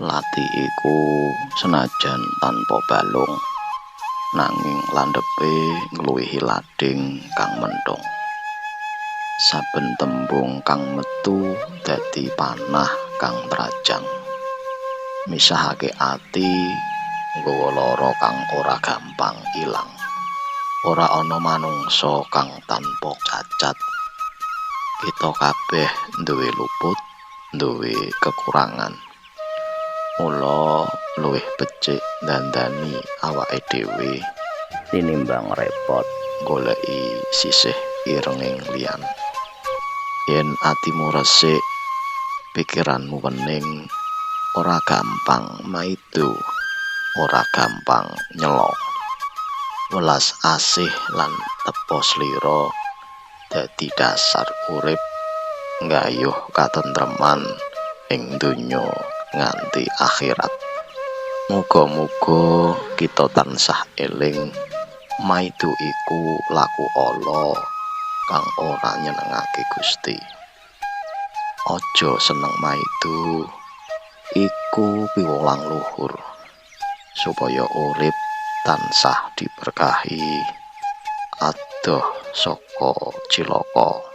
Lati iku senajan tanpa balung, nanging landhepe ngluwihi lading kang menthung. Saben tembung kang metu dadi panah kang trajang, misahake ati, nggawa lara kang ora gampang ilang. Ora ana manungsa kang tanpa cacat. Kita kabeh duwe luput, duwe kekurangan. Mula luwih becik ndandani awake dhewe tinimbang repot goleki sisih irenging liyan. Yen atimu resik, pikiranmu wening, ora gampang maido, ora gampang nyela. Welas asih lan tepa slira dadi dasar urip nggayuh katentreman ing donya nganti akhirat. Muga-muga kita tansah eling maido iku laku ala kang ora nyenengake Gusti. Aja seneng maido iku piwulang luhur supaya urip tansah diberkahi adoh saka cilaka.